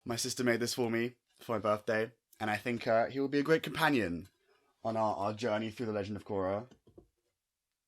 My sister made this for me for my birthday, and I think he will be a great companion on our journey through the Legend of Korra.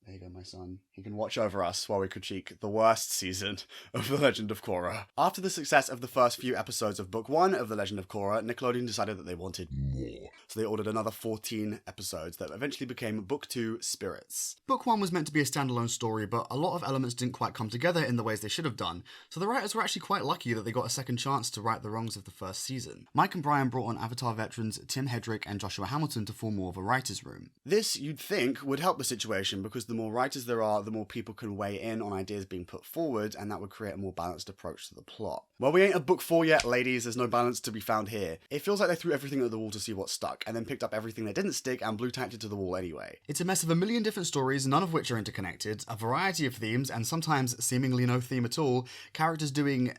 There you go, my son. He can watch over us while we critique the worst season of The Legend of Korra. After the success of the first few episodes of Book 1 of The Legend of Korra, Nickelodeon decided that they wanted more. So they ordered another 14 episodes that eventually became Book 2 Spirits. Book 1 was meant to be a standalone story, but a lot of elements didn't quite come together in the ways they should have done, so the writers were actually quite lucky that they got a second chance to right the wrongs of the first season. Mike and Brian brought on Avatar veterans Tim Hedrick and Joshua Hamilton to form more of a writer's room. This, you'd think, would help the situation because the more writers there are, the more people can weigh in on ideas being put forward, and that would create a more balanced approach to the plot. Well, we ain't at book 4 yet, ladies. There's no balance to be found here. It feels like they threw everything at the wall to see what stuck, and then picked up everything that didn't stick and blue-tacked it to the wall anyway. It's a mess of a million different stories, none of which are interconnected, a variety of themes, and sometimes seemingly no theme at all, characters doing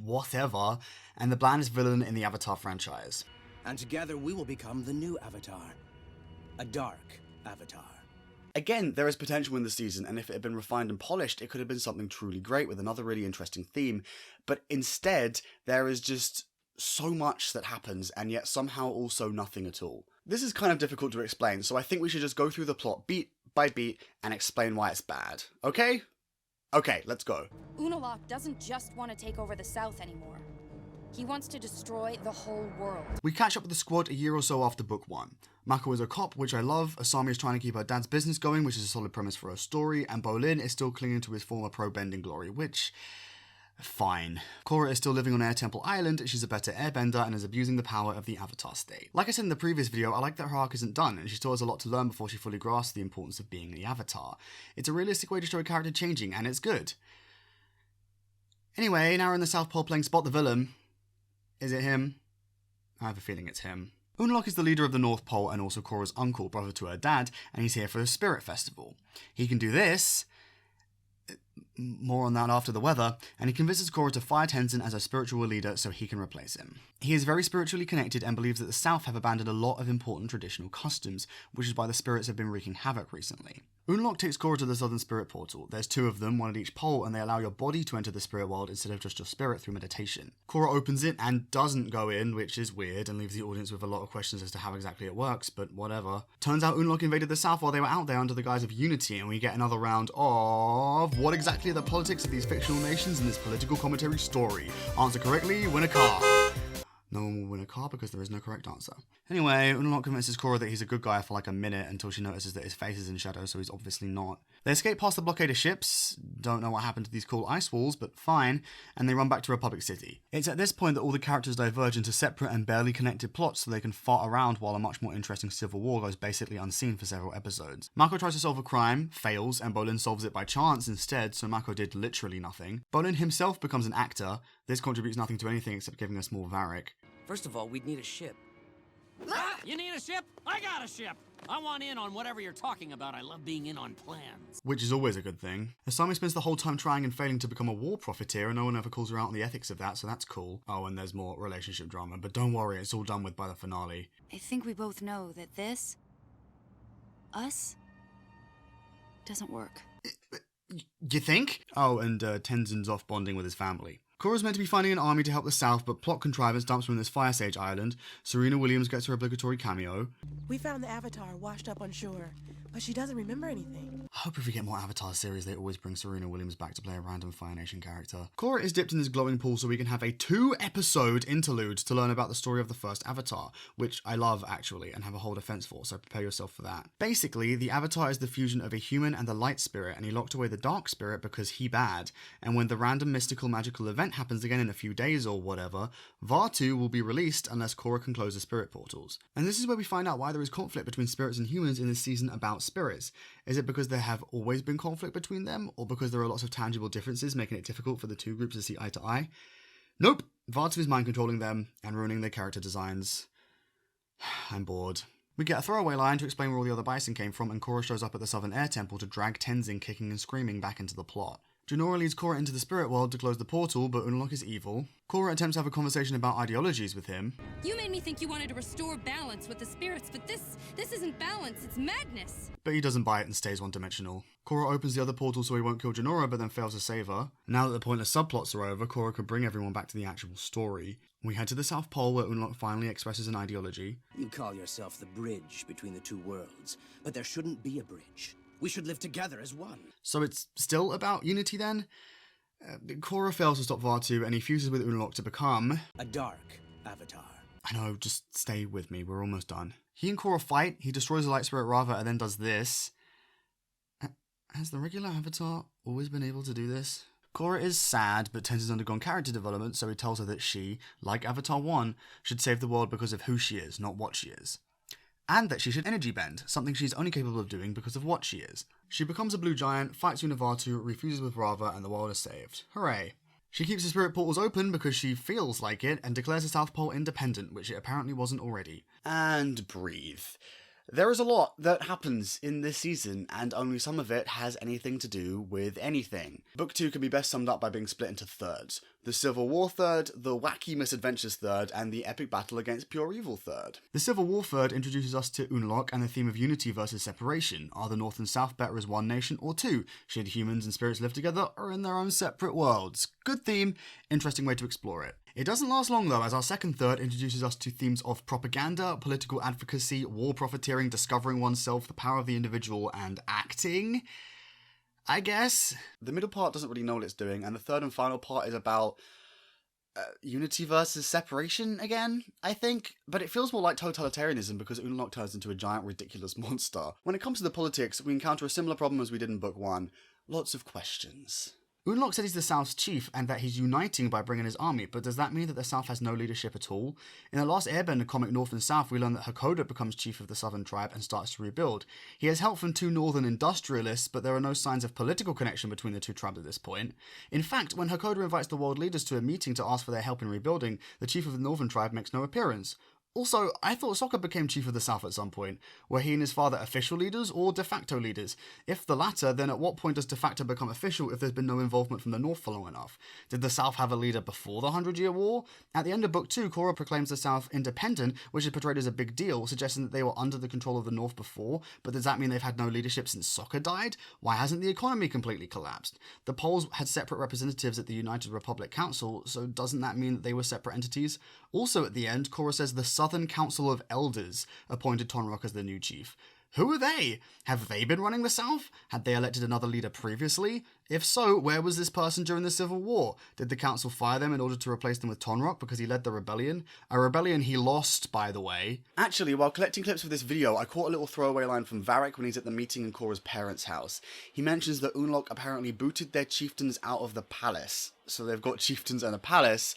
whatever, and the blandest villain in the Avatar franchise. And together we will become the new Avatar. A dark Avatar. Again, there is potential in the season, and if it had been refined and polished, it could have been something truly great with another really interesting theme, but instead, there is just so much that happens, and yet somehow also nothing at all. This is kind of difficult to explain, so I think we should just go through the plot beat by beat and explain why it's bad. Okay? Okay, let's go. Unalaq doesn't just want to take over the South anymore. He wants to destroy the whole world. We catch up with the squad a year or so after book 1. Mako is a cop, which I love, Asami is trying to keep her dad's business going, which is a solid premise for her story, and Bolin is still clinging to his former pro-bending glory, which... fine. Korra is still living on Air Temple Island, she's a better airbender and is abusing the power of the Avatar state. Like I said in the previous video, I like that her arc isn't done, and she still has a lot to learn before she fully grasps the importance of being the Avatar. It's a realistic way to show a character changing, and it's good. Anyway, now we're in the South Pole playing Spot the Villain. Is it him? I have a feeling it's him. Unalaq is the leader of the North Pole and also Korra's uncle, brother to her dad, and he's here for the Spirit Festival. He can do this, more on that after the weather, and he convinces Korra to fire Tenzin as her spiritual leader so he can replace him. He is very spiritually connected and believes that the South have abandoned a lot of important traditional customs, which is why the spirits have been wreaking havoc recently. Unalaq takes Korra to the Southern Spirit Portal. There's 2 of them, one at each pole, and they allow your body to enter the spirit world instead of just your spirit through meditation. Korra opens it and doesn't go in, which is weird and leaves the audience with a lot of questions as to how exactly it works, but whatever. Turns out Unalaq invaded the South while they were out there under the guise of unity, and we get another round of what exactly are the politics of these fictional nations in this political commentary story? Answer correctly, win a car. No one will win a car because there is no correct answer. Anyway, Unalaq convinces Korra that he's a good guy for like a minute until she notices that his face is in shadow, so he's obviously not. They escape past the blockade of ships, don't know what happened to these cool ice walls, but fine, and they run back to Republic City. It's at this point that all the characters diverge into separate and barely connected plots so they can fart around while a much more interesting civil war goes basically unseen for several episodes. Mako tries to solve a crime, fails, and Bolin solves it by chance instead, so Mako did literally nothing. Bolin himself becomes an actor. This contributes nothing to anything except giving us more Varric. First of all, we'd need a ship. Ah, you need a ship? I got a ship! I want in on whatever you're talking about. I love being in on plans. Which is always a good thing. Asami spends the whole time trying and failing to become a war profiteer, and no one ever calls her out on the ethics of that, so that's cool. Oh, and there's more relationship drama, but don't worry, it's all done with by the finale. I think we both know that this... us... doesn't work. You think? Oh, and Tenzin's off bonding with his family. Korra's meant to be finding an army to help the South, but plot contrivance dumps her on this Fire Sage island. Serena Williams gets her obligatory cameo. We found the Avatar washed up on shore, but she doesn't remember anything. I hope if we get more Avatar series, they always bring Serena Williams back to play a random Fire Nation character. Korra is dipped in this glowing pool so we can have a 2-episode interlude to learn about the story of the first Avatar, which I love actually, and have a whole defense for, so prepare yourself for that. Basically, the Avatar is the fusion of a human and the light spirit, and he locked away the dark spirit because he bad, and when the random mystical magical event happens again in a few days or whatever, Vaatu will be released unless Korra can close the spirit portals. And this is where we find out why there is conflict between spirits and humans in this season about spirits. Is it because there have always been conflict between them, or because there are lots of tangible differences making it difficult for the two groups to see eye to eye? Nope! Vaatu is mind controlling them and ruining their character designs. I'm bored. We get a throwaway line to explain where all the other bison came from, and Korra shows up at the Southern Air Temple to drag Tenzin kicking and screaming back into the plot. Jinora leads Korra into the spirit world to close the portal, but Unalaq is evil. Korra attempts to have a conversation about ideologies with him. You made me think you wanted to restore balance with the spirits, but this isn't balance, it's madness. But he doesn't buy it and stays one-dimensional. Korra opens the other portal so he won't kill Jinora, but then fails to save her. Now that the pointless subplots are over, Korra could bring everyone back to the actual story. We head to the South Pole where Unalaq finally expresses an ideology. You call yourself the bridge between the two worlds, but there shouldn't be a bridge. We should live together as one. So it's still about unity then? Korra fails to stop Vaatu and he fuses with Unalaq to become... a dark avatar. I know, just stay with me, we're almost done. He and Korra fight, he destroys the Light Spirit Rava and then does this. Has the regular avatar always been able to do this? Korra is sad, but Tenzin has undergone character development, so he tells her that she, like Avatar 1, should save the world because of who she is, not what she is. And that she should energy bend, something she's only capable of doing because of what she is. She becomes a blue giant, fights Unavatu, refuses with Rava, and the world is saved. Hooray. She keeps the spirit portals open because she feels like it, and declares the South Pole independent, which it apparently wasn't already. And breathe. There is a lot that happens in this season, and only some of it has anything to do with anything. Book 2 can be best summed up by being split into thirds. The Civil War third, the wacky misadventures third, and the epic battle against pure evil third. The Civil War third introduces us to Unalaq and the theme of unity versus separation. Are the North and South better as one nation or two? Should humans and spirits live together or in their own separate worlds? Good theme, interesting way to explore it. It doesn't last long though, as our second third introduces us to themes of propaganda, political advocacy, war profiteering, discovering oneself, the power of the individual, and acting, I guess. The middle part doesn't really know what it's doing, and the third and final part is about unity versus separation again, I think. But it feels more like totalitarianism because Unalaq turns into a giant ridiculous monster. When it comes to the politics, we encounter a similar problem as we did in Book 1. Lots of questions. Unalaq said he's the South's chief and that he's uniting by bringing his army, but does that mean that the South has no leadership at all? In the last Airbender comic North and South, we learn that Hakoda becomes chief of the Southern tribe and starts to rebuild. He has help from two Northern industrialists, but there are no signs of political connection between the two tribes at this point. In fact, when Hakoda invites the world leaders to a meeting to ask for their help in rebuilding, the chief of the Northern tribe makes no appearance. Also, I thought Sokka became chief of the South at some point. Were he and his father official leaders or de facto leaders? If the latter, then at what point does de facto become official if there's been no involvement from the North for long enough? Did the South have a leader before the 100-Year War? At the end of Book 2, Korra proclaims the South independent, which is portrayed as a big deal, suggesting that they were under the control of the North before, but does that mean they've had no leadership since Sokka died? Why hasn't the economy completely collapsed? The Poles had separate representatives at the United Republic Council, so doesn't that mean that they were separate entities? Also at the end, Korra says the Southern Council of Elders appointed Tonraq as the new chief. Who are they? Have they been running the South? Had they elected another leader previously? If so, where was this person during the Civil War? Did the council fire them in order to replace them with Tonraq because he led the rebellion? A rebellion he lost, by the way. Actually, while collecting clips for this video, I caught a little throwaway line from Varric when he's at the meeting in Korra's parents' house. He mentions that Unalaq apparently booted their chieftains out of the palace. So they've got chieftains and a palace,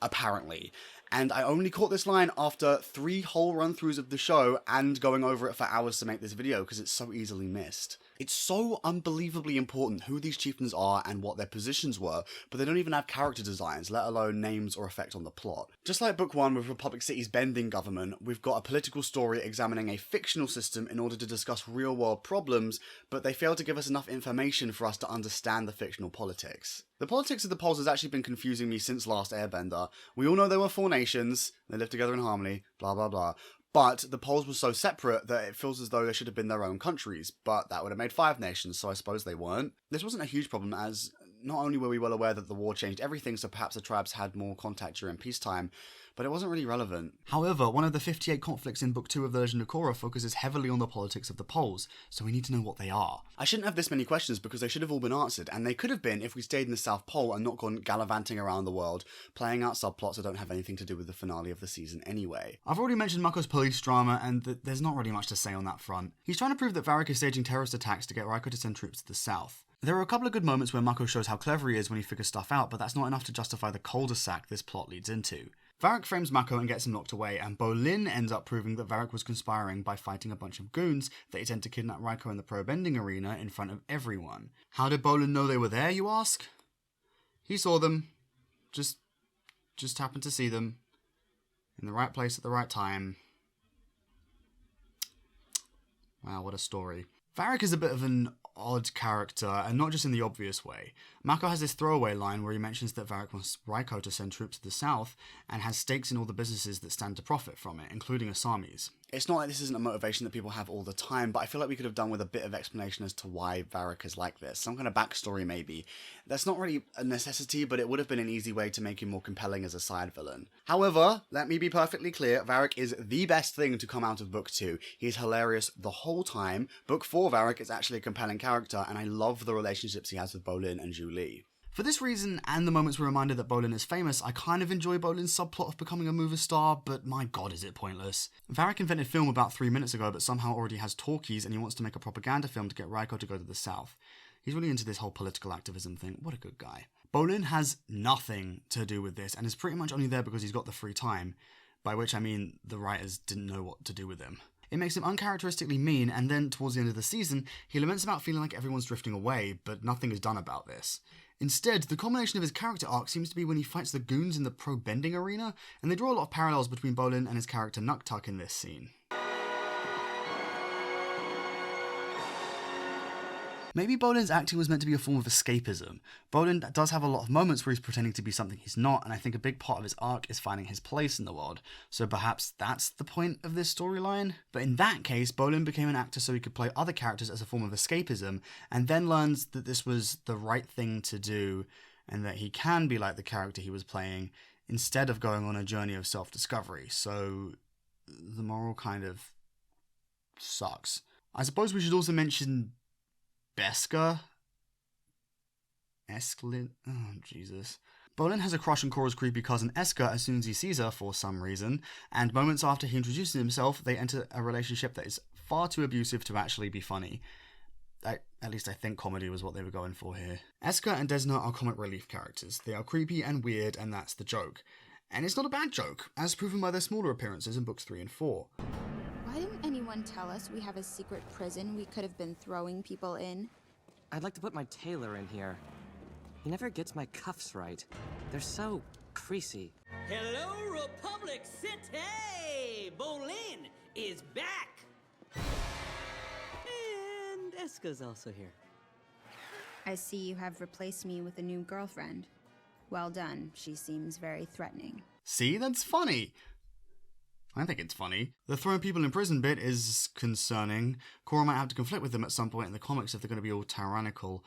apparently. And I only caught this line after 3 whole run-throughs of the show and going over it for hours to make this video because it's so easily missed. It's so unbelievably important who these chieftains are and what their positions were, but they don't even have character designs, let alone names or effect on the plot. Just like Book 1 with Republic City's bending government, we've got a political story examining a fictional system in order to discuss real-world problems, but they fail to give us enough information for us to understand the fictional politics. The politics of the Poles has actually been confusing me since last Airbender. We all know there were 4 nations, they lived together in harmony, blah blah blah. But the Poles were so separate that it feels as though they should have been their own countries, but that would have made 5 nations, so I suppose they weren't. This wasn't a huge problem, as not only were we well aware that the war changed everything, so perhaps the tribes had more contact during peacetime, but it wasn't really relevant. However, one of the 58 conflicts in Book 2 of The Legend of Korra focuses heavily on the politics of the Poles, so we need to know what they are. I shouldn't have this many questions because they should have all been answered, and they could have been if we stayed in the South Pole and not gone gallivanting around the world, playing out subplots that don't have anything to do with the finale of the season anyway. I've already mentioned Mako's police drama, and there's not really much to say on that front. He's trying to prove that Varric is staging terrorist attacks to get Raiko to send troops to the south. There are a couple of good moments where Mako shows how clever he is when he figures stuff out, but that's not enough to justify the cul-de-sac this plot leads into. Varric frames Mako and gets him locked away, and Bolin ends up proving that Varric was conspiring by fighting a bunch of goons that intend to kidnap Raiko in the pro-bending arena in front of everyone. How did Bolin know they were there, you ask? He saw them. Just happened to see them. In the right place at the right time. Wow, what a story. Varric is a bit of an odd character, and not just in the obvious way. Mako has this throwaway line where he mentions that Varric wants Raiko to send troops to the south, and has stakes in all the businesses that stand to profit from it, including Asami's. It's not like this isn't a motivation that people have all the time, but I feel like we could have done with a bit of explanation as to why Varric is like this. Some kind of backstory maybe. That's not really a necessity, but it would have been an easy way to make him more compelling as a side villain. However, let me be perfectly clear, Varric is the best thing to come out of Book 2. He is hilarious the whole time. Book 4 Varric is actually a compelling character, and I love the relationships he has with Bolin and Zhu Li. For this reason, and the moments we're reminded that Bolin is famous, I kind of enjoy Bolin's subplot of becoming a movie star, but my god is it pointless. Varric invented film about 3 minutes ago, but somehow already has talkies, and he wants to make a propaganda film to get Raiko to go to the south. He's really into this whole political activism thing. What a good guy. Bolin has nothing to do with this, and is pretty much only there because he's got the free time, by which I mean the writers didn't know what to do with him. It makes him uncharacteristically mean, and then towards the end of the season, he laments about feeling like everyone's drifting away, but nothing is done about this. Instead, the culmination of his character arc seems to be when he fights the goons in the pro-bending arena, and they draw a lot of parallels between Bolin and his character Nuktuk in this scene. Maybe Bolin's acting was meant to be a form of escapism. Bolin does have a lot of moments where he's pretending to be something he's not, and I think a big part of his arc is finding his place in the world, so perhaps that's the point of this storyline? But in that case, Bolin became an actor so he could play other characters as a form of escapism, and then learns that this was the right thing to do, and that he can be like the character he was playing, instead of going on a journey of self-discovery, so the moral kind of sucks. I suppose we should also mention Beska? Esklin? Oh, Jesus. Bolin has a crush on Korra's creepy cousin Eska as soon as he sees her for some reason, and moments after he introduces himself, they enter a relationship that is far too abusive to actually be funny. At least I think comedy was what they were going for here. Eska and Desna are comic relief characters. They are creepy and weird, and that's the joke. And it's not a bad joke, as proven by their smaller appearances in books 3 and 4. Why didn't anyone tell us we have a secret prison we could have been throwing people in? I'd like to put my tailor in here. He never gets my cuffs right. They're so creasy. Hello, Republic City! Bolin is back! And Eska's also here. I see you have replaced me with a new girlfriend. Well done. She seems very threatening. See, that's funny. I think it's funny. The throwing people in prison bit is concerning. Korra might have to conflict with them at some point in the comics if they're going to be all tyrannical.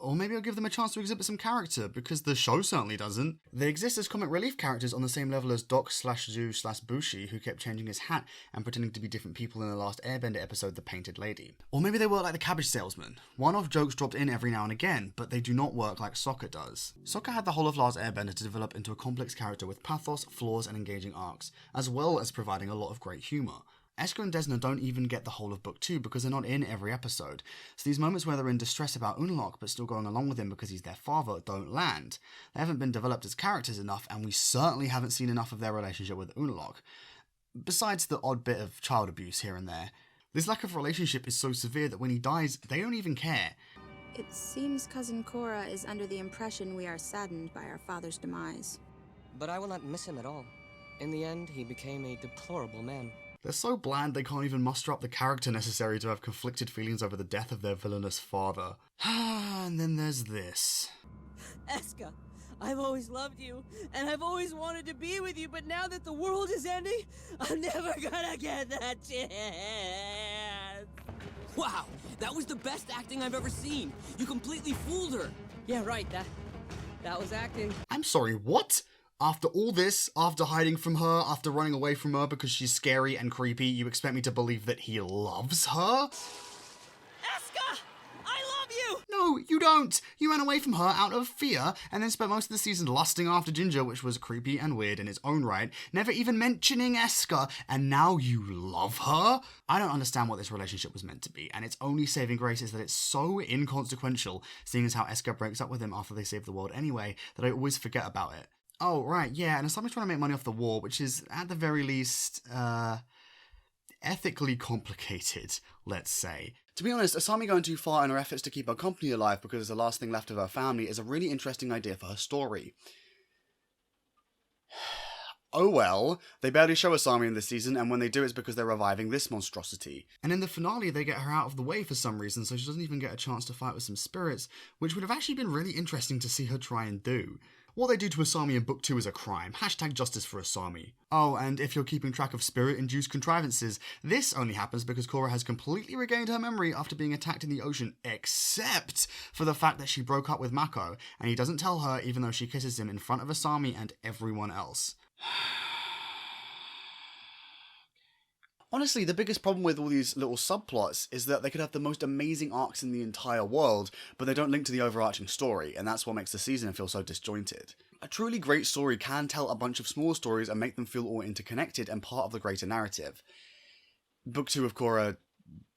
Or maybe I'll give them a chance to exhibit some character, because the show certainly doesn't. They exist as comic relief characters on the same level as Doc/Zoo/Bushi, who kept changing his hat and pretending to be different people in the last Airbender episode, The Painted Lady. Or maybe they work like the Cabbage Salesman. One-off jokes dropped in every now and again, but they do not work like Sokka does. Sokka had the whole of Last Airbender to develop into a complex character with pathos, flaws, and engaging arcs, as well as providing a lot of great humour. Eska and Desna don't even get the whole of Book 2 because they're not in every episode, so these moments where they're in distress about Unalaq but still going along with him because he's their father don't land. They haven't been developed as characters enough, and we certainly haven't seen enough of their relationship with Unalaq, besides the odd bit of child abuse here and there. This lack of relationship is so severe that when he dies, they don't even care. It seems Cousin Korra is under the impression we are saddened by our father's demise. But I will not miss him at all. In the end, he became a deplorable man. They're so bland they can't even muster up the character necessary to have conflicted feelings over the death of their villainous father. And then there's this. Eska, I've always loved you, and I've always wanted to be with you, but now that the world is ending, I'm never gonna get that chance. Wow, that was the best acting I've ever seen. You completely fooled her. Yeah, right, that was acting. I'm sorry, what? After all this, after hiding from her, after running away from her because she's scary and creepy, you expect me to believe that he loves her? Eska! I love you! No, you don't! You ran away from her out of fear, and then spent most of the season lusting after Ginger, which was creepy and weird in its own right, never even mentioning Eska, and now you love her? I don't understand what this relationship was meant to be, and its only saving grace is that it's so inconsequential, seeing as how Eska breaks up with him after they save the world anyway, that I always forget about it. Oh, right, yeah, and Asami's trying to make money off the war, which is, at the very least, ethically complicated, let's say. To be honest, Asami going too far in her efforts to keep her company alive because it's the last thing left of her family is a really interesting idea for her story. Oh well, they barely show Asami in this season, and when they do it's because they're reviving this monstrosity. And in the finale they get her out of the way for some reason, so she doesn't even get a chance to fight with some spirits, which would have actually been really interesting to see her try and do. What they do to Asami in Book 2 is a crime. Hashtag justice for Asami. Oh, and if you're keeping track of spirit-induced contrivances, this only happens because Korra has completely regained her memory after being attacked in the ocean, except for the fact that she broke up with Mako, and he doesn't tell her even though she kisses him in front of Asami and everyone else. Honestly, the biggest problem with all these little subplots is that they could have the most amazing arcs in the entire world, but they don't link to the overarching story, and that's what makes the season feel so disjointed. A truly great story can tell a bunch of small stories and make them feel all interconnected and part of the greater narrative. Book 2 of Korra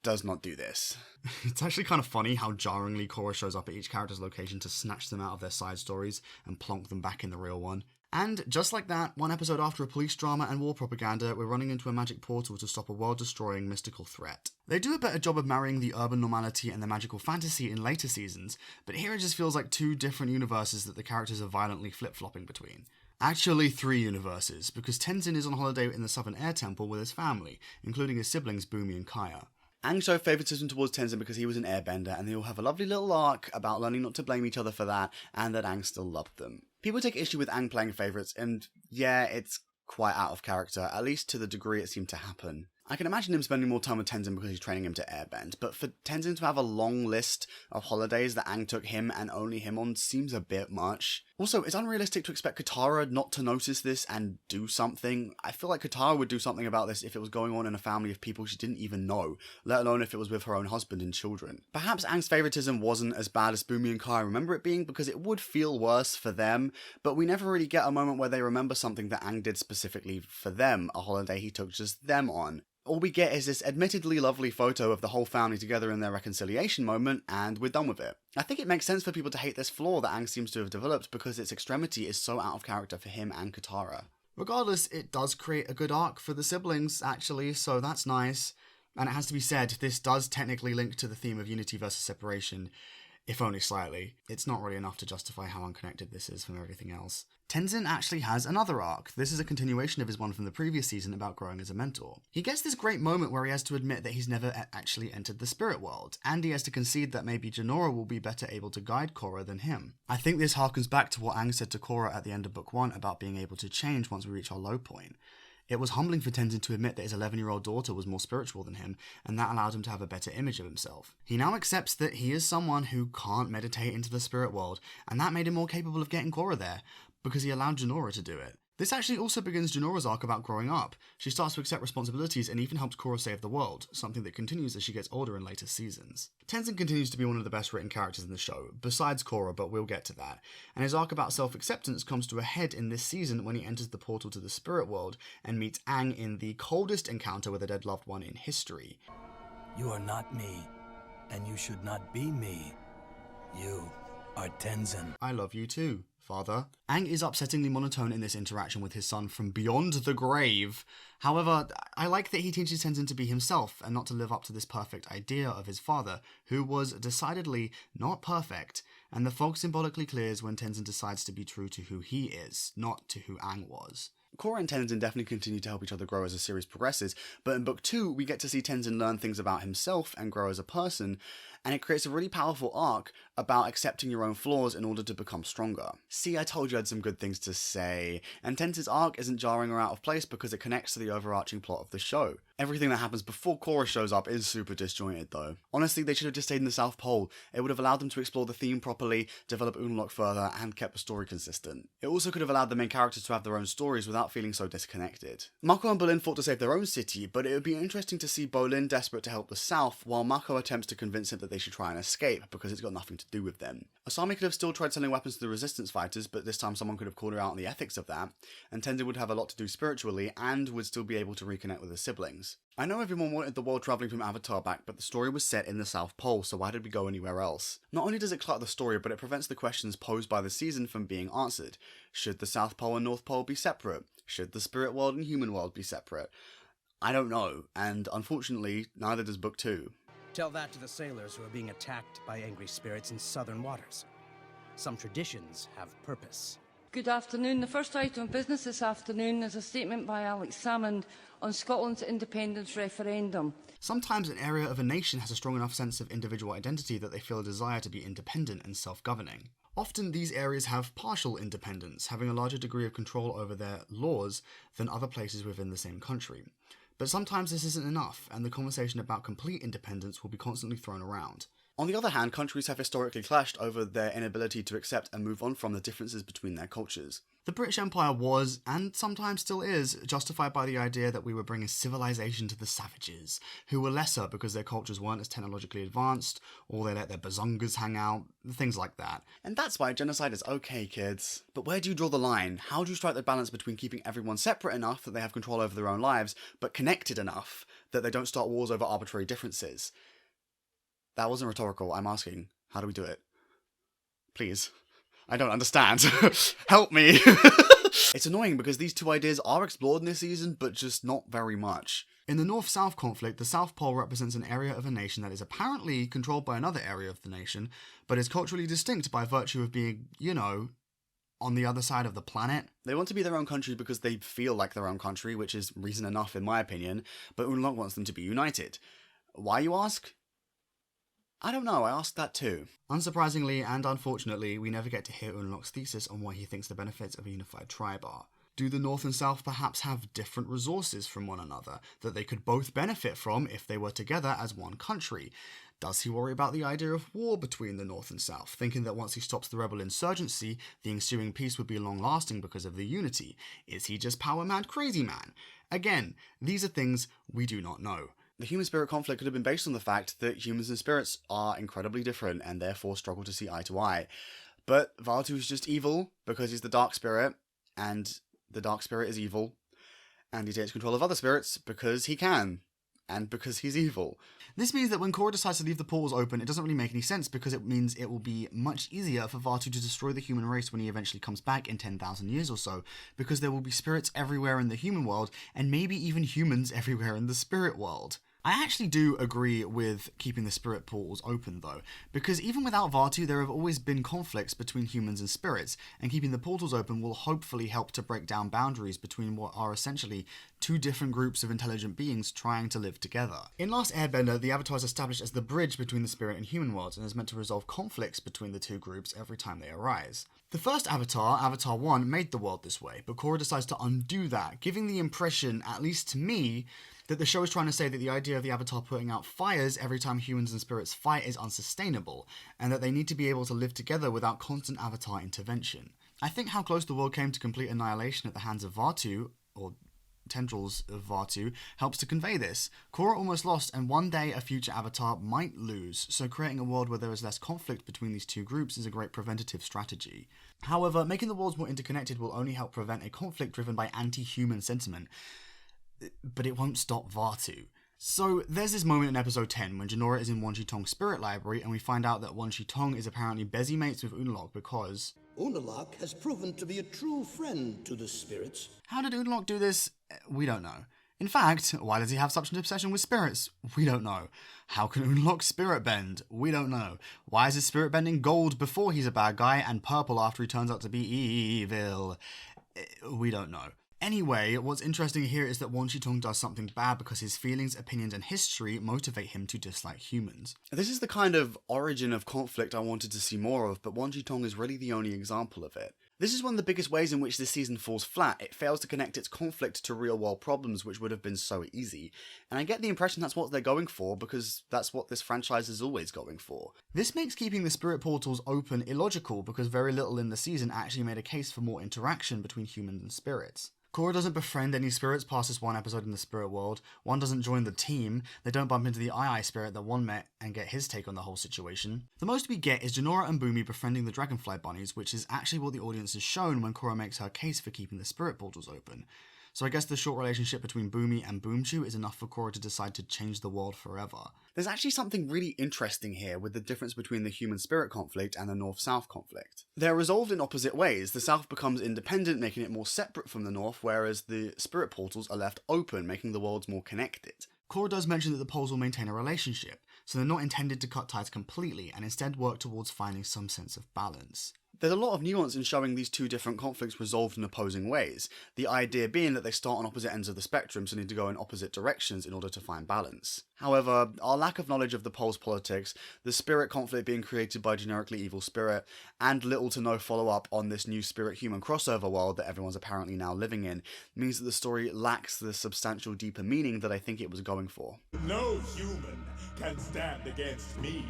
does not do this. It's actually kind of funny how jarringly Korra shows up at each character's location to snatch them out of their side stories and plonk them back in the real one. And just like that, one episode after a police drama and war propaganda, we're running into a magic portal to stop a world-destroying mystical threat. They do a better job of marrying the urban normality and the magical fantasy in later seasons, but here it just feels like two different universes that the characters are violently flip-flopping between. Actually, 3 universes, because Tenzin is on holiday in the Southern Air Temple with his family, including his siblings Bumi and Kaya. Aang showed favouritism towards Tenzin because he was an airbender, and they all have a lovely little arc about learning not to blame each other for that, and that Aang still loved them. People take issue with Aang playing favourites, and yeah, it's quite out of character, at least to the degree it seemed to happen. I can imagine him spending more time with Tenzin because he's training him to airbend, but for Tenzin to have a long list of holidays that Aang took him and only him on seems a bit much. Also, it's unrealistic to expect Katara not to notice this and do something. I feel like Katara would do something about this if it was going on in a family of people she didn't even know, let alone if it was with her own husband and children. Perhaps Aang's favoritism wasn't as bad as Bumi and Kai remember it being because it would feel worse for them, but we never really get a moment where they remember something that Aang did specifically for them, a holiday he took just them on. All we get is this admittedly lovely photo of the whole family together in their reconciliation moment, and we're done with it. I think it makes sense for people to hate this flaw that Aang seems to have developed because its extremity is so out of character for him and Katara. Regardless, it does create a good arc for the siblings, actually, so that's nice. And it has to be said, this does technically link to the theme of unity versus separation, if only slightly. It's not really enough to justify how unconnected this is from everything else. Tenzin actually has another arc. This is a continuation of his one from the previous season about growing as a mentor. He gets this great moment where he has to admit that he's never actually entered the spirit world, and he has to concede that maybe Jinora will be better able to guide Korra than him. I think this harkens back to what Aang said to Korra at the end of Book 1 about being able to change once we reach our low point. It was humbling for Tenzin to admit that his 11-year-old daughter was more spiritual than him, and that allowed him to have a better image of himself. He now accepts that he is someone who can't meditate into the spirit world, and that made him more capable of getting Korra there, because he allowed Jinora to do it. This actually also begins Jinora's arc about growing up. She starts to accept responsibilities and even helps Korra save the world, something that continues as she gets older in later seasons. Tenzin continues to be one of the best written characters in the show, besides Korra, but we'll get to that. And his arc about self-acceptance comes to a head in this season when he enters the portal to the spirit world and meets Aang in the coldest encounter with a dead loved one in history. You are not me, and you should not be me. You are Tenzin. I love you too, Father. Aang is upsettingly monotone in this interaction with his son from beyond the grave. However, I like that he teaches Tenzin to be himself and not to live up to this perfect idea of his father, who was decidedly not perfect, and the fog symbolically clears when Tenzin decides to be true to who he is, not to who Aang was. Korra and Tenzin definitely continue to help each other grow as the series progresses, but in Book 2, we get to see Tenzin learn things about himself and grow as a person, and it creates a really powerful arc about accepting your own flaws in order to become stronger. See, I told you I had some good things to say, and Tenzin's arc isn't jarring or out of place because it connects to the overarching plot of the show. Everything that happens before Korra shows up is super disjointed though. Honestly, they should have just stayed in the South Pole. It would have allowed them to explore the theme properly, develop Unalaq further, and kept the story consistent. It also could have allowed the main characters to have their own stories without feeling so disconnected. Mako and Bolin fought to save their own city, but it would be interesting to see Bolin desperate to help the South, while Mako attempts to convince him that they should try and escape, because it's got nothing to do with them. Asami could have still tried selling weapons to the resistance fighters, but this time someone could have called her out on the ethics of that, and Tenzin would have a lot to do spiritually, and would still be able to reconnect with his siblings. I know everyone wanted the world travelling from Avatar back, but the story was set in the South Pole, so why did we go anywhere else? Not only does it clutter the story, but it prevents the questions posed by the season from being answered. Should the South Pole and North Pole be separate? Should the spirit world and human world be separate? I don't know, and unfortunately, neither does Book 2. Tell that to the sailors who are being attacked by angry spirits in southern waters. Some traditions have purpose. Good afternoon. The first item of business this afternoon is a statement by Alex Salmond on Scotland's independence referendum. Sometimes an area of a nation has a strong enough sense of individual identity that they feel a desire to be independent and self-governing. Often these areas have partial independence, having a larger degree of control over their laws than other places within the same country. But sometimes this isn't enough, and the conversation about complete independence will be constantly thrown around. On the other hand, countries have historically clashed over their inability to accept and move on from the differences between their cultures. The British Empire was, and sometimes still is, justified by the idea that we were bringing civilization to the savages, who were lesser because their cultures weren't as technologically advanced, or they let their bazongas hang out, things like that. And that's why genocide is okay, kids. But where do you draw the line? How do you strike the balance between keeping everyone separate enough that they have control over their own lives, but connected enough that they don't start wars over arbitrary differences? That wasn't rhetorical, I'm asking. How do we do it? Please. I don't understand. Help me! It's annoying because these two ideas are explored in this season, but just not very much. In the North-South conflict, the South Pole represents an area of a nation that is apparently controlled by another area of the nation, but is culturally distinct by virtue of being, you know, on the other side of the planet. They want to be their own country because they feel like their own country, which is reason enough in my opinion, but Unalaq wants them to be united. Why, you ask? I don't know, I asked that too. Unsurprisingly and unfortunately, we never get to hear Unalaq's thesis on what he thinks the benefits of a unified tribe are. Do the North and South perhaps have different resources from one another that they could both benefit from if they were together as one country? Does he worry about the idea of war between the North and South, thinking that once he stops the rebel insurgency, the ensuing peace would be long-lasting because of the unity? Is he just power-mad crazy man? Again, these are things we do not know. The human-spirit conflict could have been based on the fact that humans and spirits are incredibly different and therefore struggle to see eye to eye. But Vaatu is just evil because he's the dark spirit, and the dark spirit is evil, and he takes control of other spirits because he can, and because he's evil. This means that when Korra decides to leave the portals open, it doesn't really make any sense because it means it will be much easier for Vaatu to destroy the human race when he eventually comes back in 10,000 years or so, because there will be spirits everywhere in the human world, and maybe even humans everywhere in the spirit world. I actually do agree with keeping the spirit portals open though, because even without Vaatu there have always been conflicts between humans and spirits, and keeping the portals open will hopefully help to break down boundaries between what are essentially two different groups of intelligent beings trying to live together. In Last Airbender, the Avatar is established as the bridge between the spirit and human worlds and is meant to resolve conflicts between the two groups every time they arise. The first Avatar, Avatar 1, made the world this way, but Korra decides to undo that, giving the impression, at least to me, that the show is trying to say that the idea of the Avatar putting out fires every time humans and spirits fight is unsustainable, and that they need to be able to live together without constant Avatar intervention. I think how close the world came to complete annihilation at the hands of Vaatu, or tendrils of Vaatu, helps to convey this. Korra almost lost, and one day a future Avatar might lose, so creating a world where there is less conflict between these two groups is a great preventative strategy. However, making the worlds more interconnected will only help prevent a conflict driven by anti-human sentiment, but it won't stop Vaatu. So there's this moment in episode 10 when Jinora is in Wan Shi Tong's spirit library and we find out that Wan Shi Tong is apparently busy mates with Unalaq because Unalaq has proven to be a true friend to the spirits. How did Unalaq do this? We don't know. In fact, why does he have such an obsession with spirits? We don't know. How can Unalaq spirit bend? We don't know. Why is his spirit bending gold before he's a bad guy and purple after he turns out to be evil? We don't know. Anyway, what's interesting here is that Wan Shi Tong does something bad because his feelings, opinions, and history motivate him to dislike humans. This is the kind of origin of conflict I wanted to see more of, but Wan Shi Tong is really the only example of it. This is one of the biggest ways in which this season falls flat. It fails to connect its conflict to real-world problems, which would have been so easy. And I get the impression that's what they're going for, because that's what this franchise is always going for. This makes keeping the spirit portals open illogical, because very little in the season actually made a case for more interaction between humans and spirits. Korra doesn't befriend any spirits past this one episode in the spirit world. One doesn't join the team. They don't bump into the Ai spirit that one met and get his take on the whole situation. The most we get is Jinora and Bumi befriending the dragonfly bunnies, which is actually what the audience is shown when Korra makes her case for keeping the spirit portals open. So I guess the short relationship between Bumi and Boomchu is enough for Korra to decide to change the world forever. There's actually something really interesting here with the difference between the human-spirit conflict and the North-South conflict. They're resolved in opposite ways. The South becomes independent, making it more separate from the North, whereas the spirit portals are left open, making the worlds more connected. Korra does mention that the poles will maintain a relationship, so they're not intended to cut ties completely, and instead work towards finding some sense of balance. There's a lot of nuance in showing these two different conflicts resolved in opposing ways, the idea being that they start on opposite ends of the spectrum so need to go in opposite directions in order to find balance. However, our lack of knowledge of the pole's politics, the spirit conflict being created by generically evil spirit, and little to no follow-up on this new spirit-human crossover world that everyone's apparently now living in, means that the story lacks the substantial deeper meaning that I think it was going for. No human can stand against me.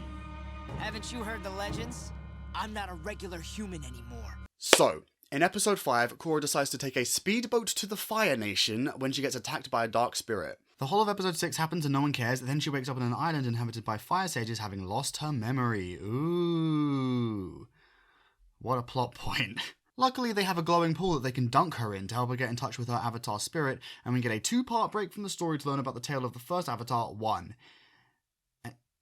Haven't you heard the legends? I'm not a regular human anymore. So, in episode 5, Korra decides to take a speedboat to the Fire Nation when she gets attacked by a dark spirit. The whole of episode 6 happens and no one cares, then she wakes up on an island inhabited by fire sages having lost her memory. Ooh. What a plot point. Luckily, they have a glowing pool that they can dunk her in to help her get in touch with her avatar spirit, and we get a 2-part break from the story to learn about the tale of the first Avatar, 1.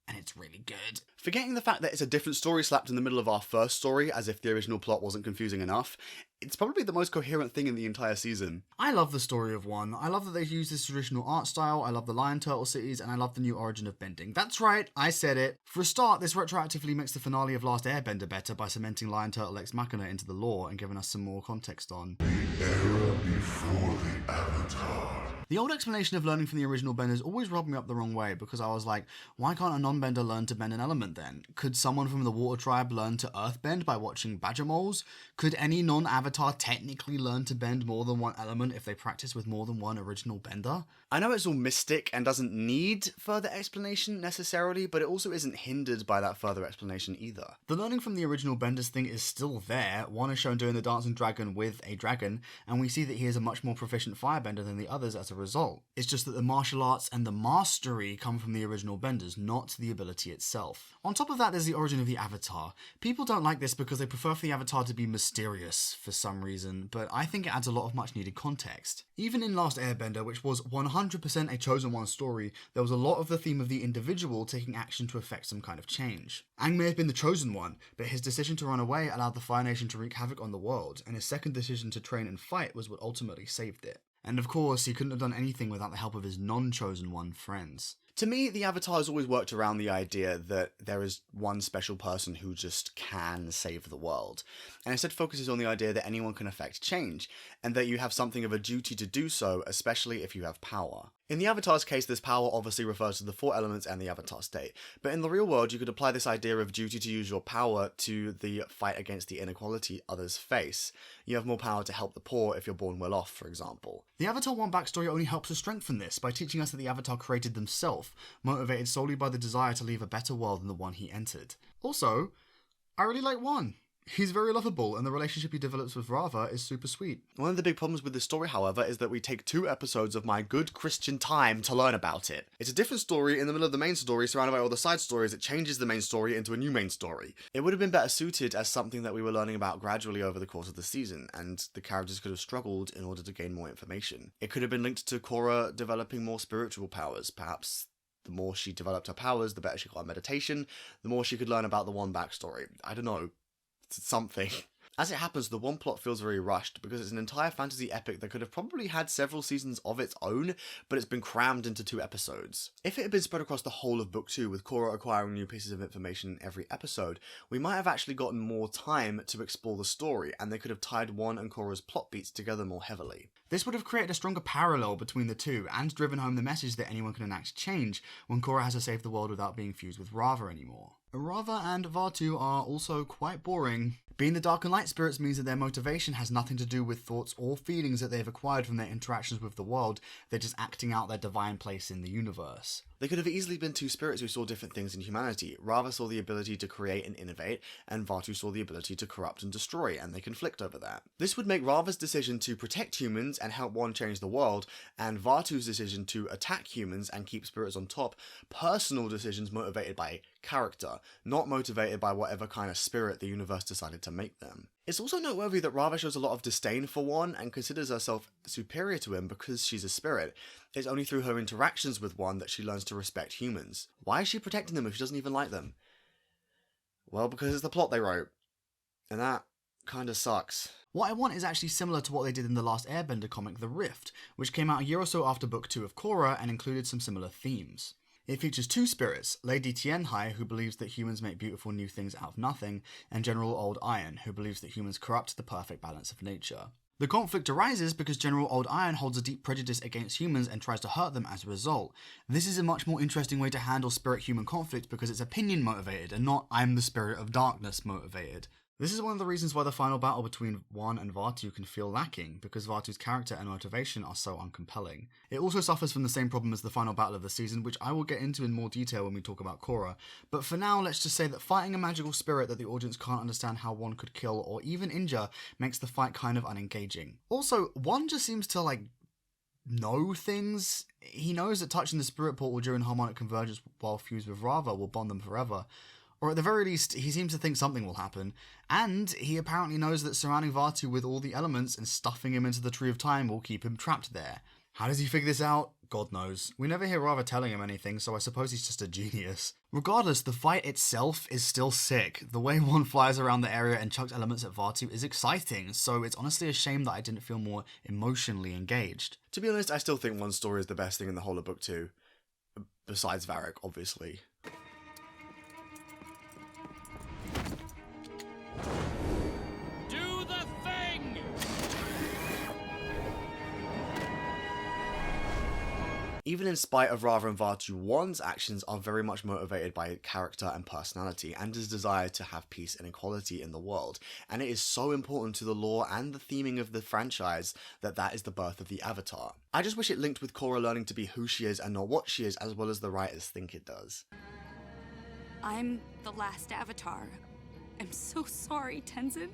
And it's really good. Forgetting the fact that it's a different story slapped in the middle of our first story, as if the original plot wasn't confusing enough, it's probably the most coherent thing in the entire season. I love the story of 1. I love that they've used this traditional art style, I love the lion turtle cities, and I love the new origin of bending. That's right, I said it. For a start, this retroactively makes the finale of Last Airbender better by cementing Lion Turtle Ex Machina into the lore and giving us some more context on the era before the Avatar. The old explanation of learning from the original benders always rubbed me up the wrong way, because I was like, why can't a non-bender learn to bend an element then? Could someone from the Water Tribe learn to earthbend by watching badger moles? Could any non-avatar technically learn to bend more than one element if they practice with more than one original bender? I know it's all mystic and doesn't need further explanation necessarily, but it also isn't hindered by that further explanation either. The learning from the original benders thing is still there. One is shown doing the dancing dragon with a dragon, and we see that he is a much more proficient firebender than the others as a result. It's just that the martial arts and the mastery come from the original benders, not the ability itself. On top of that, there's the origin of the Avatar. People don't like this because they prefer for the Avatar to be mysterious for some reason, but I think it adds a lot of much needed context. Even in Last Airbender, which was 100% a Chosen One story, there was a lot of the theme of the individual taking action to effect some kind of change. Aang may have been the Chosen One, but his decision to run away allowed the Fire Nation to wreak havoc on the world, and his second decision to train and fight was what ultimately saved it. And of course, he couldn't have done anything without the help of his non-Chosen One friends. To me, the Avatar has always worked around the idea that there is one special person who just can save the world, and instead focuses on the idea that anyone can affect change, and that you have something of a duty to do so, especially if you have power. In the Avatar's case, this power obviously refers to the 4 elements and the Avatar state, but in the real world you could apply this idea of duty to use your power to the fight against the inequality others face. You have more power to help the poor if you're born well off, for example. The Avatar 1 backstory only helps to strengthen this by teaching us that the Avatar created themselves, motivated solely by the desire to leave a better world than the one he entered. Also, I really like 1. He's very lovable, and the relationship he develops with Rava is super sweet. One of the big problems with this story, however, is that we take 2 episodes of my good Christian time to learn about it. It's a different story in the middle of the main story, surrounded by all the side stories. It changes the main story into a new main story. It would have been better suited as something that we were learning about gradually over the course of the season, and the characters could have struggled in order to gain more information. It could have been linked to Korra developing more spiritual powers, perhaps. The more she developed her powers, the better she got at meditation, the more she could learn about the 1 backstory. I don't know. Something. As it happens, the 1 plot feels very rushed because it's an entire fantasy epic that could have probably had several seasons of its own, but it's been crammed into 2 episodes. If it had been spread across the whole of Book 2, with Korra acquiring new pieces of information every episode, we might have actually gotten more time to explore the story, and they could have tied 1 and Korra's plot beats together more heavily. This would have created a stronger parallel between the 2, and driven home the message that anyone can enact change when Korra has to save the world without being fused with Rava anymore. Rava and Vaatu are also quite boring. Being the Dark and Light spirits means that their motivation has nothing to do with thoughts or feelings that they've acquired from their interactions with the world. They're just acting out their divine place in the universe. They could have easily been 2 spirits who saw different things in humanity. Rava saw the ability to create and innovate, and Vaatu saw the ability to corrupt and destroy, and they conflict over that. This would make Rava's decision to protect humans and help one change the world, and Vaatu's decision to attack humans and keep spirits on top, personal decisions motivated by character, not motivated by whatever kind of spirit the universe decided to make them. It's also noteworthy that Rava shows a lot of disdain for 1 and considers herself superior to him because she's a spirit. It's only through her interactions with 1 that she learns to respect humans. Why is she protecting them if she doesn't even like them? Well, because it's the plot they wrote. And that kinda sucks. What I want is actually similar to what they did in the Last Airbender comic, The Rift, which came out a year or so after Book 2 of Korra and included some similar themes. It features two spirits, Lady Tianhai, who believes that humans make beautiful new things out of nothing, and General Old Iron, who believes that humans corrupt the perfect balance of nature. The conflict arises because General Old Iron holds a deep prejudice against humans and tries to hurt them as a result. This is a much more interesting way to handle spirit-human conflict because it's opinion motivated and not I'm the spirit of darkness motivated. This is one of the reasons why the final battle between Wan and Vaatu can feel lacking, because Vaatu's character and motivation are so uncompelling. It also suffers from the same problem as the final battle of the season, which I will get into in more detail when we talk about Korra, but for now let's just say that fighting a magical spirit that the audience can't understand how one could kill or even injure makes the fight kind of unengaging. Also, Wan just seems to know things. He knows that touching the spirit portal during harmonic convergence while fused with Rava will bond them forever. Or at the very least, he seems to think something will happen, and he apparently knows that surrounding Vaatu with all the elements and stuffing him into the Tree of Time will keep him trapped there. How does he figure this out? God knows. We never hear Rava telling him anything, so I suppose he's just a genius. Regardless, the fight itself is still sick. The way one flies around the area and chucks elements at Vaatu is exciting, so it's honestly a shame that I didn't feel more emotionally engaged. To be honest, I still think One's story is the best thing in the whole of Book 2. Besides Varric, obviously. Even in spite of Rava and Vaatu, Wan's actions are very much motivated by character and personality, and his desire to have peace and equality in the world, and it is so important to the lore and the theming of the franchise that is the birth of the Avatar. I just wish it linked with Korra learning to be who she is and not what she is, as well as the writers think it does. I'm the last Avatar. I'm so sorry, Tenzin.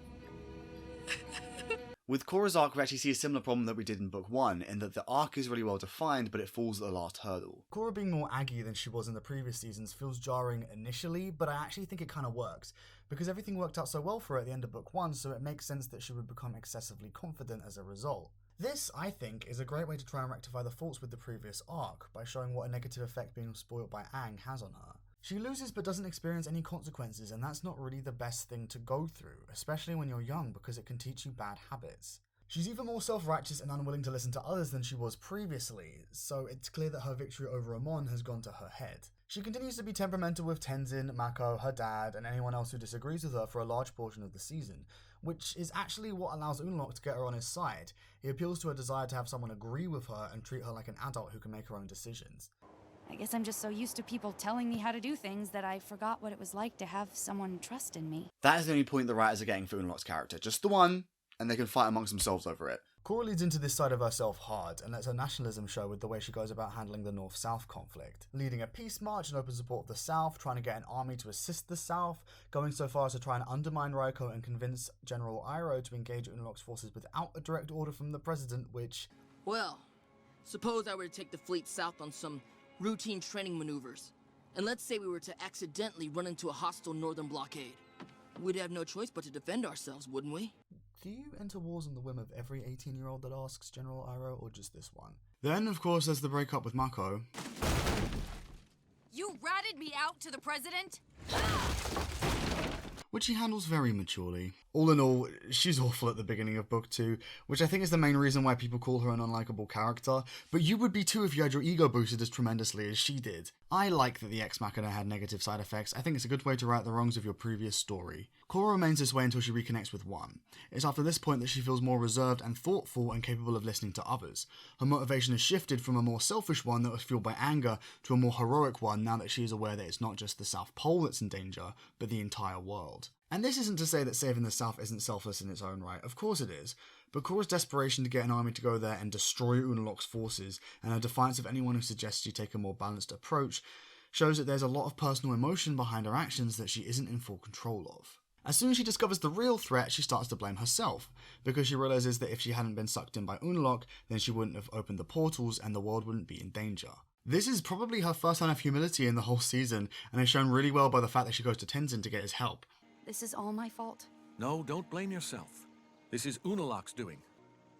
With Korra's arc, we actually see a similar problem that we did in Book 1, in that the arc is really well defined, but it falls at the last hurdle. Korra being more Aggie than she was in the previous seasons feels jarring initially, but I actually think it kind of works, because everything worked out so well for her at the end of Book 1, so it makes sense that she would become excessively confident as a result. This, I think, is a great way to try and rectify the faults with the previous arc, by showing what a negative effect being spoiled by Aang has on her. She loses but doesn't experience any consequences, and that's not really the best thing to go through, especially when you're young, because it can teach you bad habits. She's even more self-righteous and unwilling to listen to others than she was previously, so it's clear that her victory over Amon has gone to her head. She continues to be temperamental with Tenzin, Mako, her dad, and anyone else who disagrees with her for a large portion of the season, which is actually what allows Unalaq to get her on his side. He appeals to her desire to have someone agree with her and treat her like an adult who can make her own decisions. I guess I'm just so used to people telling me how to do things that I forgot what it was like to have someone trust in me. That is the only point the writers are getting for Unalaq's character. Just the one, and they can fight amongst themselves over it. Korra leads into this side of herself hard, and lets her nationalism show with the way she goes about handling the North-South conflict. Leading a peace march in open support of the South, trying to get an army to assist the South, going so far as to try and undermine Raiko and convince General Iroh to engage Unalaq's forces without a direct order from the president, which... Well, suppose I were to take the fleet south on some routine training maneuvers, and let's say we were to accidentally run into a hostile northern blockade. We'd have no choice but to defend ourselves, wouldn't we? Do you enter wars on the whim of every 18-year-old that asks General Iroh, or just this one? Then, of course, there's the breakup with Mako. You ratted me out to the president? Which he handles very maturely. All in all, she's awful at the beginning of Book 2, which I think is the main reason why people call her an unlikable character, but you would be too if you had your ego boosted as tremendously as she did. I like that the Ex Machina had negative side effects. I think it's a good way to right the wrongs of your previous story. Korra remains this way until she reconnects with Wan. It's after this point that she feels more reserved and thoughtful and capable of listening to others. Her motivation has shifted from a more selfish one that was fueled by anger to a more heroic one now that she is aware that it's not just the South Pole that's in danger, but the entire world. And this isn't to say that saving the South isn't selfless in its own right, of course it is, but Korra's desperation to get an army to go there and destroy Unalaq's forces, and her defiance of anyone who suggests she take a more balanced approach, shows that there's a lot of personal emotion behind her actions that she isn't in full control of. As soon as she discovers the real threat, she starts to blame herself, because she realises that if she hadn't been sucked in by Unalaq, then she wouldn't have opened the portals and the world wouldn't be in danger. This is probably her first sign of humility in the whole season, and is shown really well by the fact that she goes to Tenzin to get his help. This is all my fault. No, don't blame yourself. This is Unalaq's doing.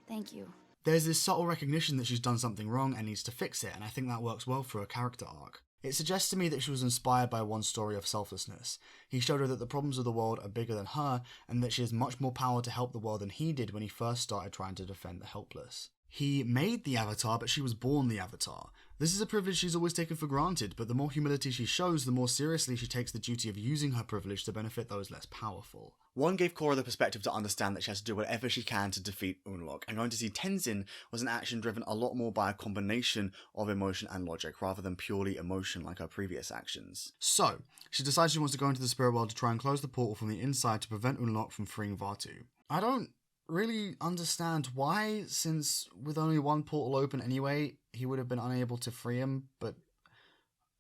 Thank you. There's this subtle recognition that she's done something wrong and needs to fix it, and I think that works well for her character arc. It suggests to me that she was inspired by Wan's story of selflessness. He showed her that the problems of the world are bigger than her, and that she has much more power to help the world than he did when he first started trying to defend the helpless. He made the Avatar, but she was born the Avatar. This is a privilege she's always taken for granted, but the more humility she shows, the more seriously she takes the duty of using her privilege to benefit those less powerful. One gave Korra the perspective to understand that she has to do whatever she can to defeat Unalaq, and going to see Tenzin was an action driven a lot more by a combination of emotion and logic, rather than purely emotion like her previous actions. So, she decides she wants to go into the spirit world to try and close the portal from the inside to prevent Unalaq from freeing Vaatu. I don't really understand why, since with only one portal open anyway, he would have been unable to free him, but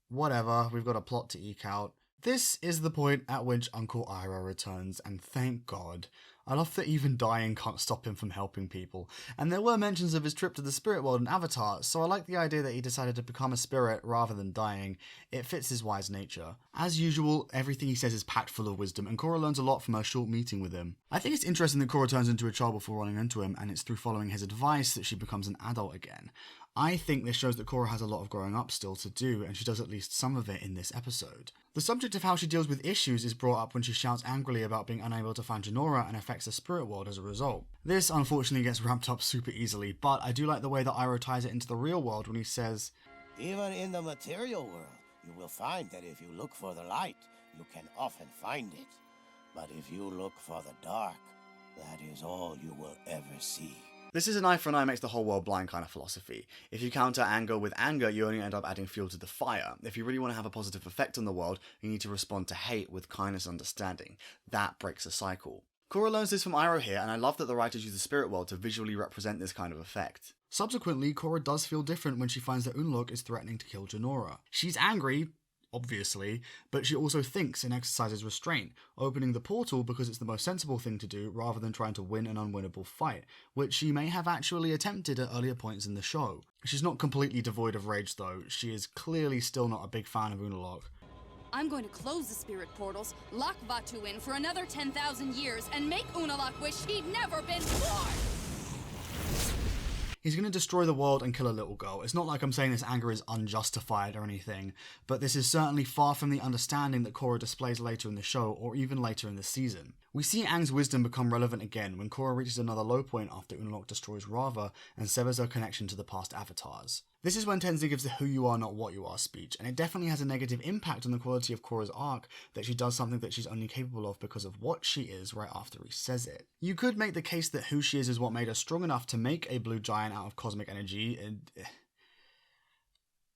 whatever, we've got a plot to eke out. This is the point at which Uncle Iroh returns, and thank God. I love that even dying can't stop him from helping people, and there were mentions of his trip to the spirit world in Avatar, so I like the idea that he decided to become a spirit rather than dying. It fits his wise nature. As usual, everything he says is packed full of wisdom, and Korra learns a lot from her short meeting with him. I think it's interesting that Korra turns into a child before running into him, and it's through following his advice that she becomes an adult again. I think this shows that Korra has a lot of growing up still to do, and she does at least some of it in this episode. The subject of how she deals with issues is brought up when she shouts angrily about being unable to find Jinora and affects the spirit world as a result. This unfortunately gets ramped up super easily, but I do like the way that Iroh ties it into the real world when he says, "Even in the material world, you will find that if you look for the light, you can often find it. But if you look for the dark, that is all you will ever see." This is an eye for an eye makes the whole world blind kind of philosophy. If you counter anger with anger, you only end up adding fuel to the fire. If you really want to have a positive effect on the world, you need to respond to hate with kindness and understanding. That breaks a cycle. Korra learns this from Iroh here, and I love that the writers use the spirit world to visually represent this kind of effect. Subsequently, Korra does feel different when she finds that Unalaq is threatening to kill Jinora. She's angry, obviously, but she also thinks and exercises restraint, opening the portal because it's the most sensible thing to do rather than trying to win an unwinnable fight, which she may have actually attempted at earlier points in the show. She's not completely devoid of rage though, she is clearly still not a big fan of Unalaq. I'm going to close the spirit portals, lock Vaatu in for another 10,000 years, and make Unalaq wish he'd never been born! He's going to destroy the world and kill a little girl. It's not like I'm saying this anger is unjustified or anything, but this is certainly far from the understanding that Korra displays later in the show, or even later in the season. We see Aang's wisdom become relevant again when Korra reaches another low point after Unalaq destroys Rava and severs her connection to the past avatars. This is when Tenzin gives the "who you are, not what you are" speech, and it definitely has a negative impact on the quality of Korra's arc that she does something that she's only capable of because of what she is right after he says it. You could make the case that who she is what made her strong enough to make a blue giant out of cosmic energy, and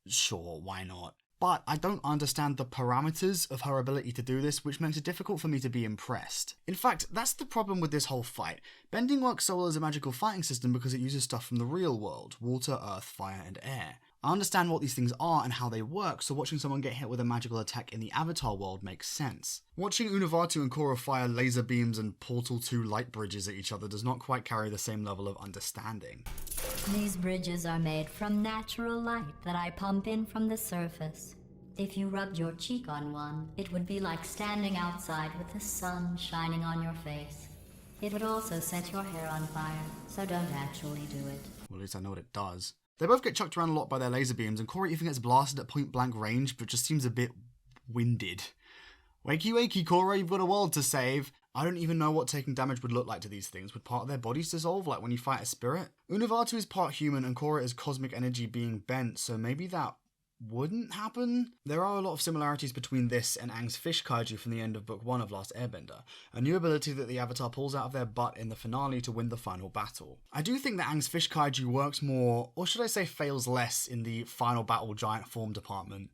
sure, why not? But I don't understand the parameters of her ability to do this, which makes it difficult for me to be impressed. In fact, that's the problem with this whole fight. Bending works so well as a magical fighting system because it uses stuff from the real world: water, earth, fire, and air. I understand what these things are and how they work, so watching someone get hit with a magical attack in the Avatar world makes sense. Watching Unavaatu and Korra fire laser beams and Portal 2 light bridges at each other does not quite carry the same level of understanding. These bridges are made from natural light that I pump in from the surface. If you rubbed your cheek on one, it would be like standing outside with the sun shining on your face. It would also set your hair on fire, so don't actually do it. Well, at least I know what it does. They both get chucked around a lot by their laser beams, and Korra even gets blasted at point blank range, but just seems a bit winded. Wakey wakey, Korra, you've got a world to save. I don't even know what taking damage would look like to these things. Would part of their bodies dissolve, like when you fight a spirit? Unavaatu is part human, and Korra is cosmic energy being bent, so maybe that wouldn't happen? There are a lot of similarities between this and Aang's fish kaiju from the end of Book 1 of Last Airbender, a new ability that the Avatar pulls out of their butt in the finale to win the final battle. I do think that Aang's fish kaiju works more, or should I say fails less, in the final battle giant form department,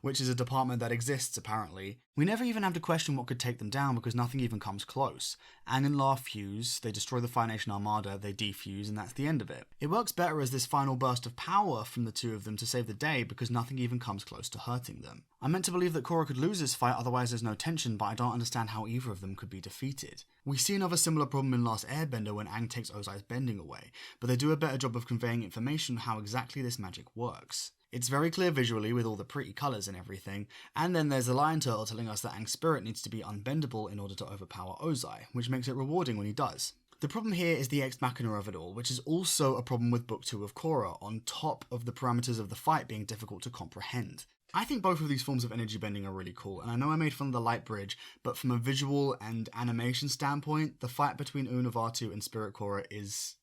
which is a department that exists apparently. We never even have to question what could take them down because nothing even comes close. Aang and La fuse, they destroy the Fire Nation Armada, they defuse, and that's the end of it. It works better as this final burst of power from the two of them to save the day because nothing even comes close to hurting them. I'm meant to believe that Korra could lose this fight, otherwise there's no tension, but I don't understand how either of them could be defeated. We see another similar problem in Last Airbender when Aang takes Ozai's bending away, but they do a better job of conveying information on how exactly this magic works. It's very clear visually with all the pretty colours and everything, and then there's the lion turtle telling us that Aang's spirit needs to be unbendable in order to overpower Ozai, which makes it rewarding when he does. The problem here is the ex machina of it all, which is also a problem with Book 2 of Korra, on top of the parameters of the fight being difficult to comprehend. I think both of these forms of energy bending are really cool, and I know I made fun of the light bridge, but from a visual and animation standpoint, the fight between Unavaatu and Spirit Korra is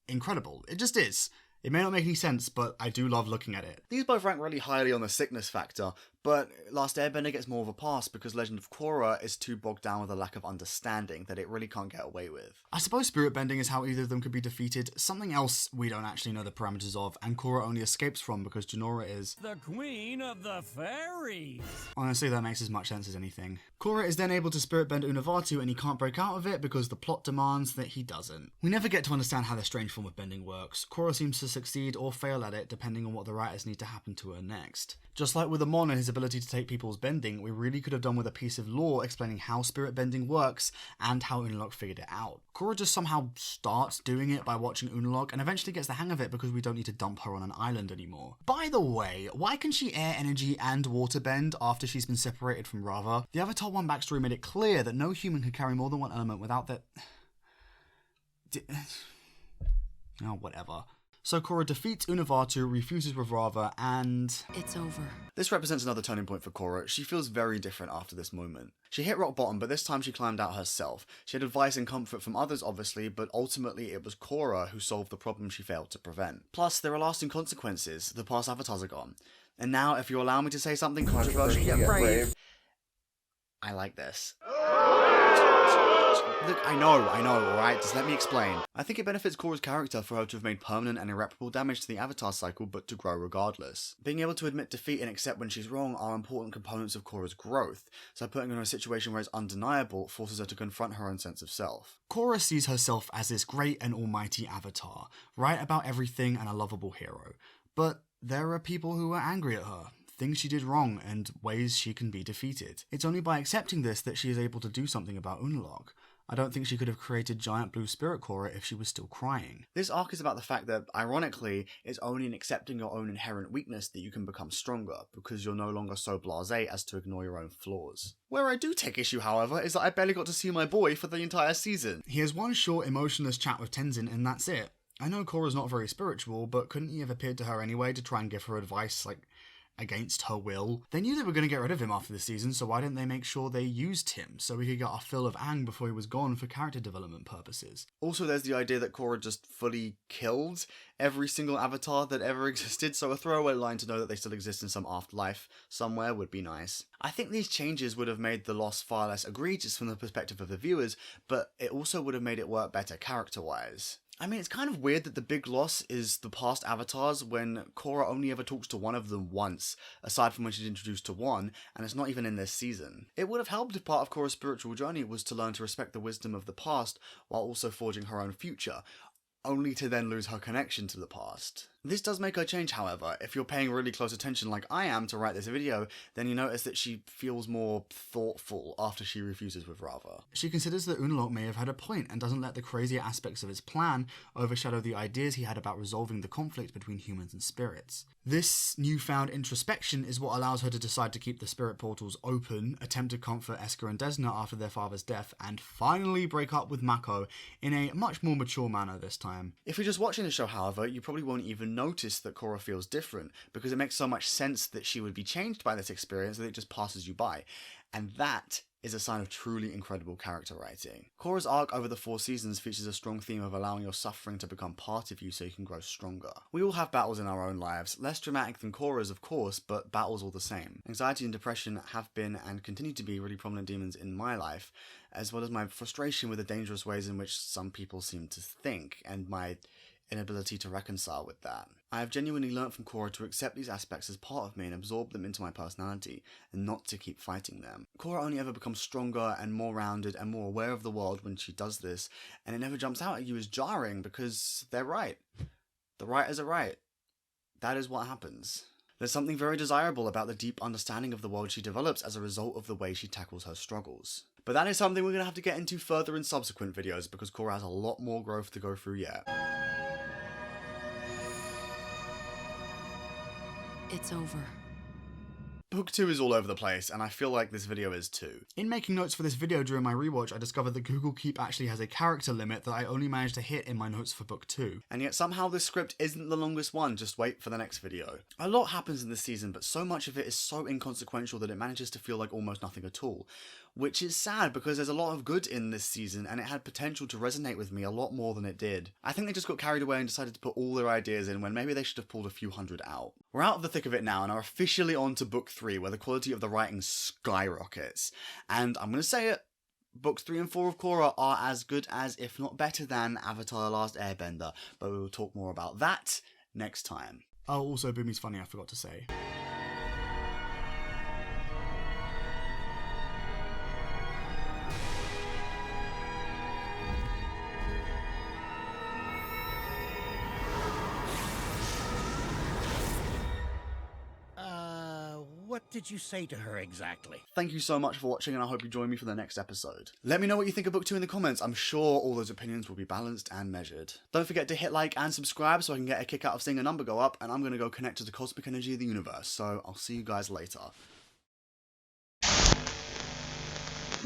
incredible. It just is. It may not make any sense, but I do love looking at it. These both rank really highly on the sickness factor, but Last Airbender gets more of a pass because Legend of Korra is too bogged down with a lack of understanding that it really can't get away with. I suppose spirit bending is how either of them could be defeated, something else we don't actually know the parameters of, and Korra only escapes from because Jinora is the queen of the fairies. Honestly, that makes as much sense as anything. Korra is then able to spirit bend Unavatu and he can't break out of it because the plot demands that he doesn't. We never get to understand how this strange form of bending works. Korra seems to succeed or fail at it depending on what the writers need to happen to her next. Just like with Amon and his ability to take people's bending, we really could have done with a piece of lore explaining how spirit bending works and how Unalaq figured it out. Korra just somehow starts doing it by watching Unalaq and eventually gets the hang of it because we don't need to dump her on an island anymore. By the way, why can she air energy and water bend after she's been separated from Rava? The Avatar 1 backstory made it clear that no human could carry more than one element without that... Oh, whatever. So Korra defeats Unavatu, refuses with Rava, and... It's over. This represents another turning point for Korra. She feels very different after this moment. She hit rock bottom, but this time she climbed out herself. She had advice and comfort from others, obviously, but ultimately it was Korra who solved the problem she failed to prevent. Plus, there are lasting consequences. The past avatars are gone. And now, if you allow me to say something controversial yet brave... I like this. Look, I know, alright? Just let me explain. I think it benefits Korra's character for her to have made permanent and irreparable damage to the Avatar cycle, but to grow regardless. Being able to admit defeat and accept when she's wrong are important components of Korra's growth, so putting her in a situation where it's undeniable forces her to confront her own sense of self. Korra sees herself as this great and almighty Avatar, right about everything and a lovable hero. But there are people who are angry at her, things she did wrong, and ways she can be defeated. It's only by accepting this that she is able to do something about Unalaq. I don't think she could have created Giant Blue Spirit Korra if she was still crying. This arc is about the fact that, ironically, it's only in accepting your own inherent weakness that you can become stronger, because you're no longer so blasé as to ignore your own flaws. Where I do take issue, however, is that I barely got to see my boy for the entire season. He has one short, emotionless chat with Tenzin, and that's it. I know Korra's not very spiritual, but couldn't he have appeared to her anyway to try and give her advice, against her will? They knew they were going to get rid of him after this season, so why didn't they make sure they used him so we could get our fill of Aang before he was gone for character development purposes? Also, there's the idea that Korra just fully killed every single avatar that ever existed, so a throwaway line to know that they still exist in some afterlife somewhere would be nice. I think these changes would have made the loss far less egregious from the perspective of the viewers, but it also would have made it work better character-wise. I mean, it's kind of weird that the big loss is the past avatars when Korra only ever talks to one of them once, aside from when she's introduced to one, and it's not even in this season. It would have helped if part of Korra's spiritual journey was to learn to respect the wisdom of the past while also forging her own future, only to then lose her connection to the past. This does make her change, however. If you're paying really close attention like I am to write this video, then you notice that she feels more thoughtful after she refuses with Rava. She considers that Unalaq may have had a point and doesn't let the crazier aspects of his plan overshadow the ideas he had about resolving the conflict between humans and spirits. This newfound introspection is what allows her to decide to keep the spirit portals open, attempt to comfort Esker and Desna after their father's death, and finally break up with Mako in a much more mature manner this time. If you're just watching the show, however, you probably won't even notice that Korra feels different, because it makes so much sense that she would be changed by this experience that it just passes you by. And that is a sign of truly incredible character writing. Korra's arc over the 4 seasons features a strong theme of allowing your suffering to become part of you so you can grow stronger. We all have battles in our own lives, less dramatic than Korra's of course, but battles all the same. Anxiety and depression have been and continue to be really prominent demons in my life, as well as my frustration with the dangerous ways in which some people seem to think, and my inability to reconcile with that. I have genuinely learnt from Korra to accept these aspects as part of me and absorb them into my personality, and not to keep fighting them. Korra only ever becomes stronger and more rounded and more aware of the world when she does this, and it never jumps out at you as jarring because they're right. The writers are right. That is what happens. There's something very desirable about the deep understanding of the world she develops as a result of the way she tackles her struggles. But that is something we're going to have to get into further in subsequent videos because Korra has a lot more growth to go through yet. It's over. Book 2 is all over the place, and I feel like this video is too. In making notes for this video during my rewatch, I discovered that Google Keep actually has a character limit that I only managed to hit in my notes for book 2. And yet somehow this script isn't the longest one, just wait for the next video. A lot happens in this season, but so much of it is so inconsequential that it manages to feel like almost nothing at all. which is sad because there's a lot of good in this season and it had potential to resonate with me a lot more than it did. I think they just got carried away and decided to put all their ideas in when maybe they should have pulled a few hundred out. We're out of the thick of it now and are officially on to book 3, where the quality of the writing skyrockets. And I'm going to say it, books 3 and 4 of Korra are as good as, if not better than, Avatar: The Last Airbender, but we will talk more about that next time. Oh, also, Boomy's funny, I forgot to say. What did you say to her exactly? Thank you so much for watching, and I hope you join me for the next episode. Let me know what you think of book 2 in the comments. I'm sure all those opinions will be balanced and measured. Don't forget to hit like and subscribe so I can get a kick out of seeing a number go up, and I'm going to go connect to the cosmic energy of the universe, so I'll see you guys later.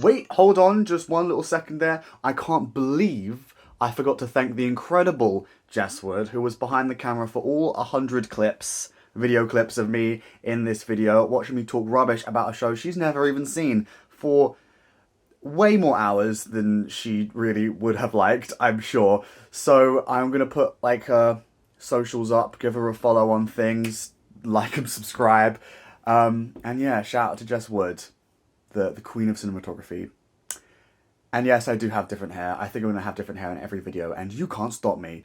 Wait, hold on, just one little second there. I can't believe I forgot to thank the incredible Jess Wood, who was behind the camera for all 100 clips. Video clips of me in this video, watching me talk rubbish about a show she's never even seen for way more hours than she really would have liked, I'm sure. So I'm going to put like her socials up, give her a follow on things, like and subscribe. And yeah, shout out to Jess Wood, the queen of cinematography. And yes, I do have different hair. I think I'm going to have different hair in every video, and you can't stop me.